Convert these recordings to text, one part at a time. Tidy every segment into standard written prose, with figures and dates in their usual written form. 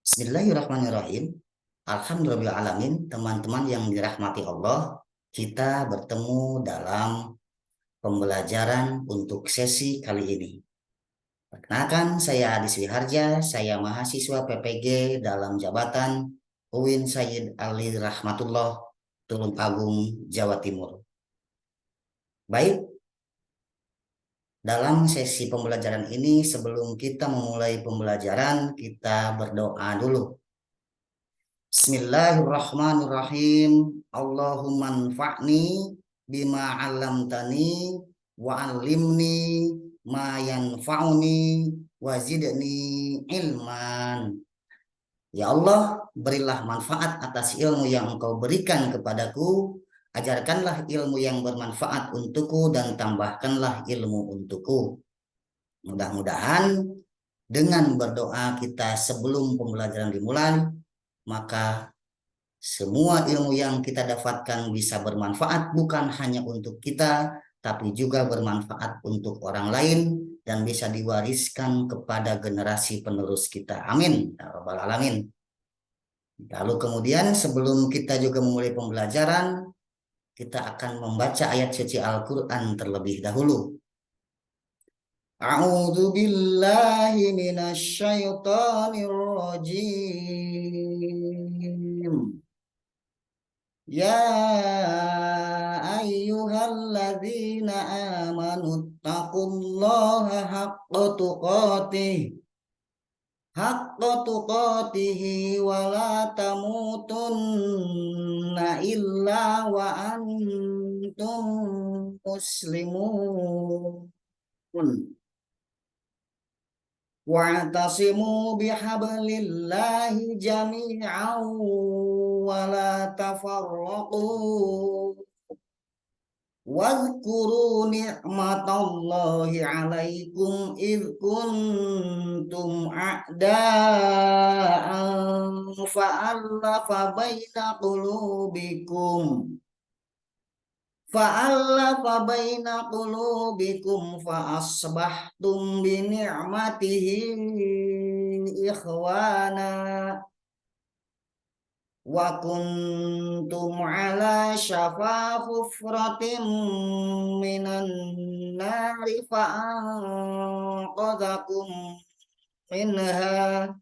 Bismillahirrahmanirrahim. Alhamdulillahirrahmanirrahim. Teman-teman yang dirahmati Allah, kita bertemu dalam pembelajaran untuk sesi kali ini. Perkenalkan, saya Adi Swiharja, saya mahasiswa PPG dalam jabatan UIN Sayyid Ali Rahmatullah, Tulung Agung, Jawa Timur. Baik, dalam sesi pembelajaran ini sebelum kita memulai pembelajaran, kita berdoa dulu. Bismillahirrahmanirrahim. Allahumma anfa'ni bima 'allamtani wa 'allimni ma yanfa'uni wa zidni ilman. Ya Allah, berilah manfaat atas ilmu yang Engkau berikan kepadaku, ajarkanlah ilmu yang bermanfaat untukku dan tambahkanlah ilmu untukku. Mudah-mudahan dengan berdoa kita sebelum pembelajaran dimulai, maka semua ilmu yang kita dapatkan bisa bermanfaat bukan hanya untuk kita, tapi juga bermanfaat untuk orang lain dan bisa diwariskan kepada generasi penerus kita. Amin. Ya Rabbal Alamin. Lalu kemudian sebelum kita juga memulai pembelajaran, kita akan membaca ayat suci Al-Quran terlebih dahulu. A'udzu billahi minasy syaithanir rajim. Ya ayyuhalladzina amanu taqullaha haqqa tuqatihi wa la tamutunna illa wa antum muslimun. Wa'tasimu bihablillahi jami'an wa la tafarraqu wadhkuru ni'matallahi 'alaikum idh kuntum a'da'an fa'alafa baina qulubikum fa asbahtum bi ni'matihi ikhwana wa kuntum ala syafa hufratin minan nari fa anqadhakum minha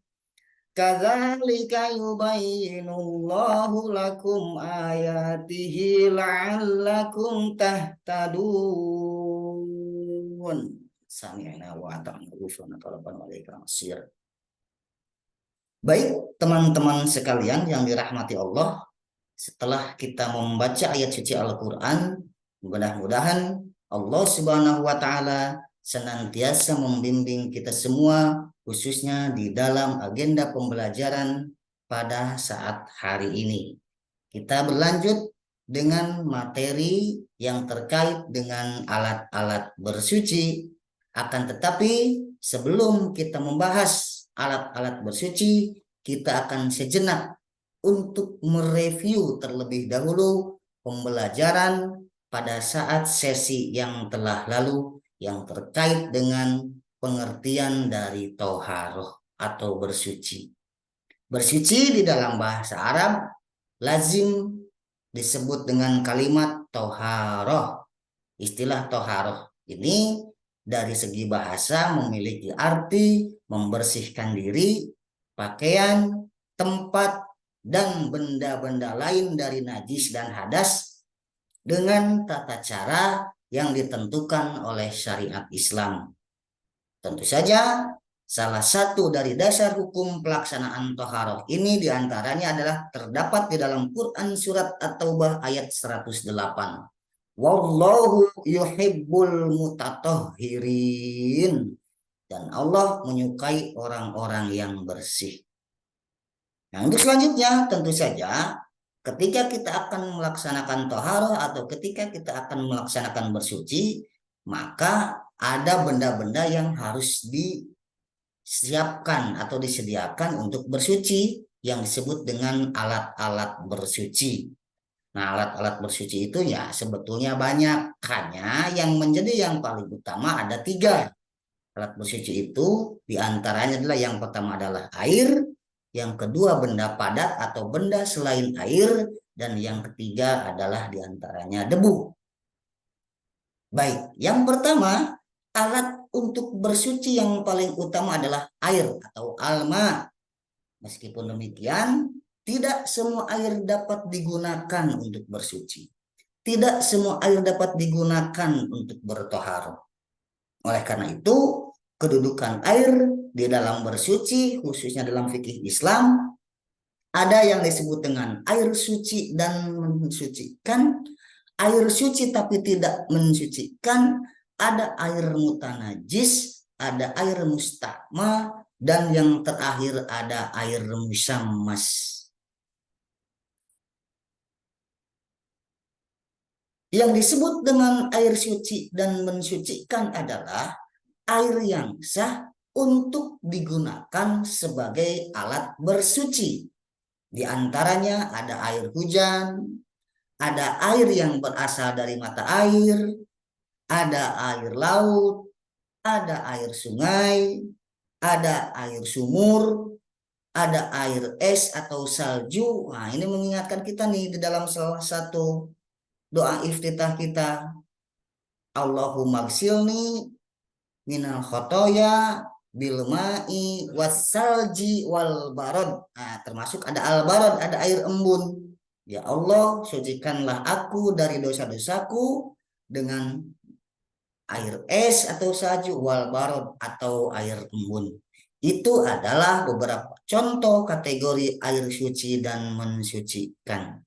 kadzalika yubayyinullahu lakum ayatihi la'allakum tahtadun. Sami'na wa ata'na ghufranaka rabbana wa ilaikal masir. Baik, teman-teman sekalian yang dirahmati Allah, setelah kita membaca ayat suci Al-Quran, mudah-mudahan Allah Subhanahu wa Ta'ala senantiasa membimbing kita semua, khususnya di dalam agenda pembelajaran pada saat hari ini. Kita berlanjut dengan materi yang terkait dengan alat-alat bersuci. Akan tetapi sebelum kita membahas alat-alat bersuci, kita akan sejenak untuk mereview terlebih dahulu pembelajaran pada saat sesi yang telah lalu yang terkait dengan pengertian dari toharoh atau bersuci. Bersuci di dalam bahasa Arab lazim disebut dengan kalimat toharoh. Istilah toharoh ini dari segi bahasa memiliki arti membersihkan diri, pakaian, tempat, dan benda-benda lain dari najis dan hadas dengan tata cara yang ditentukan oleh syariat Islam. Tentu saja salah satu dari dasar hukum pelaksanaan toharoh ini diantaranya adalah terdapat di dalam Quran surat At-Taubah ayat 108. Wallahu yuhibbul mutatahhirin. Dan Allah menyukai orang-orang yang bersih. Nah, untuk selanjutnya tentu saja ketika kita akan melaksanakan toharoh atau ketika kita akan melaksanakan bersuci, maka ada benda-benda yang harus disiapkan atau disediakan untuk bersuci yang disebut dengan alat-alat bersuci. Nah, alat-alat bersuci itu ya sebetulnya banyak. Hanya yang menjadi yang paling utama ada 3. Alat bersuci itu diantaranya adalah yang pertama adalah air, yang kedua benda padat atau benda selain air, dan yang ketiga adalah diantaranya debu. Baik, yang pertama, alat untuk bersuci yang paling utama adalah air atau alma. Meskipun demikian, tidak semua air dapat digunakan untuk bersuci. Tidak semua air dapat digunakan untuk bertohar. Oleh karena itu, kedudukan air di dalam bersuci, khususnya dalam fikih Islam, ada yang disebut dengan air suci dan mensucikan, air suci tapi tidak mensucikan, ada air mutanajis, ada air mustakma, dan yang terakhir ada air musammas. Yang disebut dengan air suci dan mensucikan adalah air yang sah untuk digunakan sebagai alat bersuci. Di antaranya ada air hujan, ada air yang berasal dari mata air, ada air laut, ada air sungai, ada air sumur, ada air es atau salju. Nah, ini mengingatkan kita nih di dalam salah satu doa iftitah kita, Allahumma gsilni minal khotoya bil ma'i wassalji wal barad. Nah, termasuk ada al barad, ada air embun. Ya Allah, sucikanlah aku dari dosa-dosaku dengan air es atau salju, wal barad atau air embun. Itu adalah beberapa contoh kategori air suci dan mensucikan.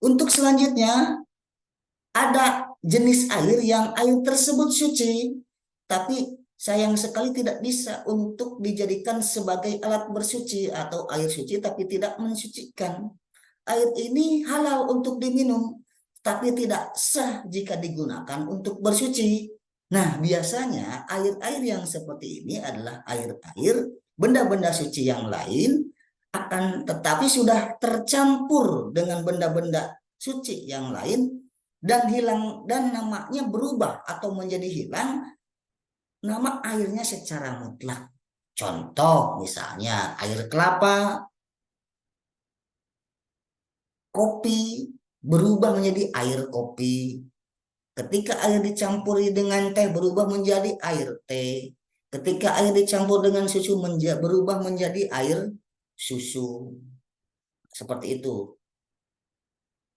Untuk selanjutnya, ada jenis air yang air tersebut suci, tapi sayang sekali tidak bisa untuk dijadikan sebagai alat bersuci, atau air suci tapi tidak mensucikan. Air ini halal untuk diminum, tapi tidak sah jika digunakan untuk bersuci. Nah, biasanya air-air yang seperti ini adalah air-air benda-benda suci yang lain, akan tetapi sudah tercampur dengan benda-benda suci yang lain, dan hilang, dan namanya berubah atau menjadi hilang nama airnya secara mutlak. Contoh misalnya air kelapa, kopi berubah menjadi air kopi. Ketika air dicampuri dengan teh berubah menjadi air teh. Ketika air dicampur dengan susu berubah menjadi air susu. Seperti itu.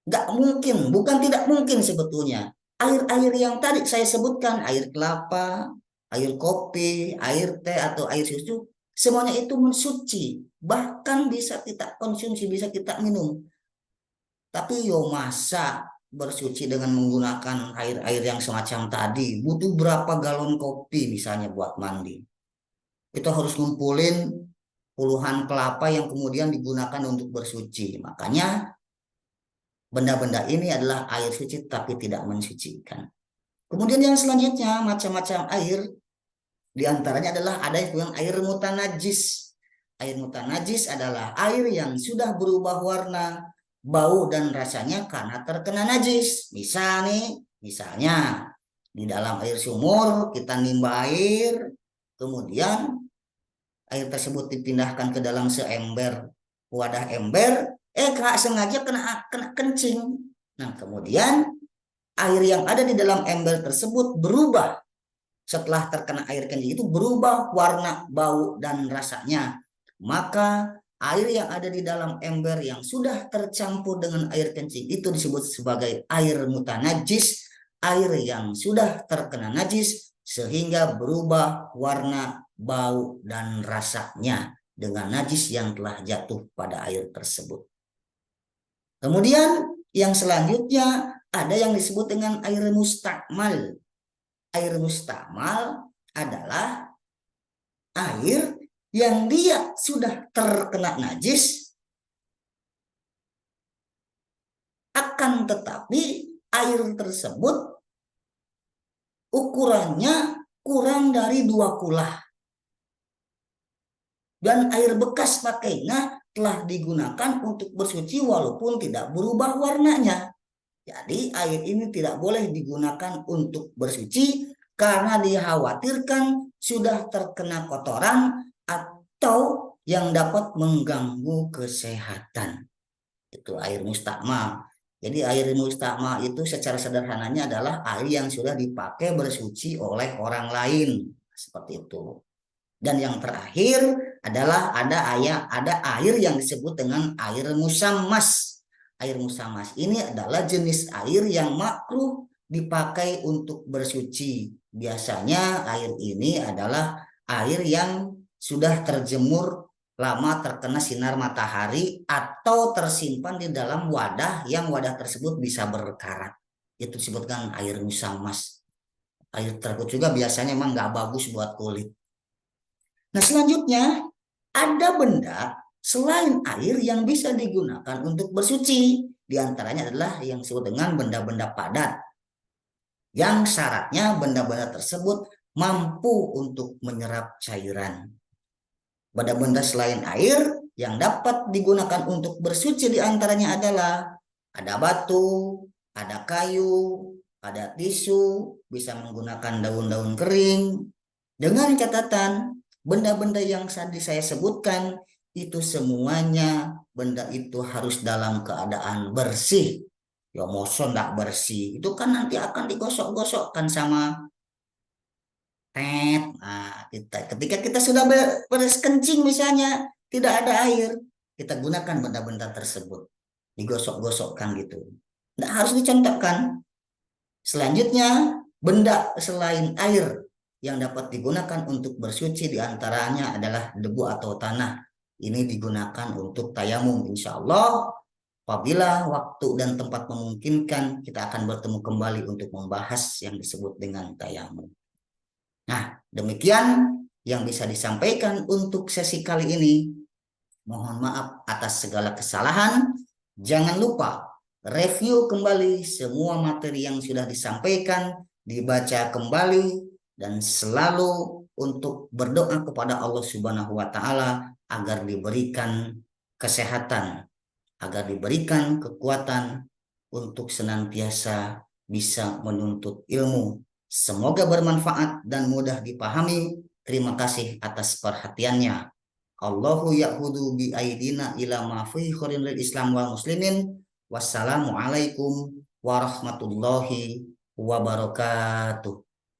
Nggak mungkin, bukan tidak mungkin sebetulnya. Air-air yang tadi saya sebutkan, air kelapa, air kopi, air teh, atau air susu, semuanya itu mensuci. Bahkan bisa kita konsumsi, bisa kita minum. Tapi yo masa bersuci dengan menggunakan air-air yang semacam tadi, butuh berapa galon kopi misalnya buat mandi. Kita harus ngumpulin puluhan kelapa yang kemudian digunakan untuk bersuci. Makanya benda-benda ini adalah air suci tapi tidak mensucikan. Kemudian yang selanjutnya macam-macam air, diantaranya adalah ada yang bilang air mutanajis. Air mutanajis adalah air yang sudah berubah warna, bau dan rasanya karena terkena najis. Misalnya di dalam air sumur kita nimba air, kemudian air tersebut dipindahkan ke dalam seember wadah ember, kena sengaja kena kencing. Nah, kemudian air yang ada di dalam ember tersebut berubah, setelah terkena air kencing itu berubah warna, bau, dan rasanya. Maka air yang ada di dalam ember yang sudah tercampur dengan air kencing itu disebut sebagai air mutanajis, air yang sudah terkena najis sehingga berubah warna, bau, dan rasanya dengan najis yang telah jatuh pada air tersebut. Kemudian yang selanjutnya ada yang disebut dengan air mustakmal. Air mustakmal adalah air yang dia sudah terkena najis, akan tetapi air tersebut ukurannya kurang dari 2 kulah. Dan air bekas pakainya telah digunakan untuk bersuci walaupun tidak berubah warnanya. Jadi air ini tidak boleh digunakan untuk bersuci karena dikhawatirkan sudah terkena kotoran atau yang dapat mengganggu kesehatan. Itu air mustakmal. Jadi air mustakmal itu secara sederhananya adalah air yang sudah dipakai bersuci oleh orang lain. Seperti itu. Dan yang terakhir adalah ada air yang disebut dengan air musammas. Air musammas ini adalah jenis air yang makruh dipakai untuk bersuci. Biasanya air ini adalah air yang sudah terjemur lama terkena sinar matahari atau tersimpan di dalam wadah yang wadah tersebut bisa berkarat. Itu disebutkan air musammas. Air tersebut juga biasanya memang nggak bagus buat kulit. Nah, selanjutnya ada benda selain air yang bisa digunakan untuk bersuci. Di antaranya adalah yang disebut dengan benda-benda padat. Yang syaratnya benda-benda tersebut mampu untuk menyerap cairan. Benda-benda selain air yang dapat digunakan untuk bersuci di antaranya adalah ada batu, ada kayu, ada tisu, bisa menggunakan daun-daun kering. Dengan catatan benda-benda yang tadi saya sebutkan itu semuanya benda itu harus dalam keadaan bersih. Ya moson tidak bersih itu kan nanti akan digosok-gosokkan sama ketika kita sudah beres kencing misalnya tidak ada air, kita gunakan benda-benda tersebut, digosok-gosokkan gitu. Tidak harus dicontohkan. Selanjutnya, benda selain air yang dapat digunakan untuk bersuci diantaranya adalah debu atau tanah. Ini digunakan untuk tayamum. Insya Allah, apabila waktu dan tempat memungkinkan, kita akan bertemu kembali untuk membahas yang disebut dengan tayamum. Nah, demikian yang bisa disampaikan untuk sesi kali ini. Mohon maaf atas segala kesalahan. Jangan lupa review kembali semua materi yang sudah disampaikan, dibaca kembali, dan selalu untuk berdoa kepada Allah Subhanahu wa Ta'ala agar diberikan kesehatan, agar diberikan kekuatan untuk senantiasa bisa menuntut ilmu. Semoga bermanfaat dan mudah dipahami. Terima kasih atas perhatiannya. Allahu ya'hudu bi aidina ila ma fi khairin lil Islam wal muslimin. Wassalamualaikum warahmatullahi wabarakatuh.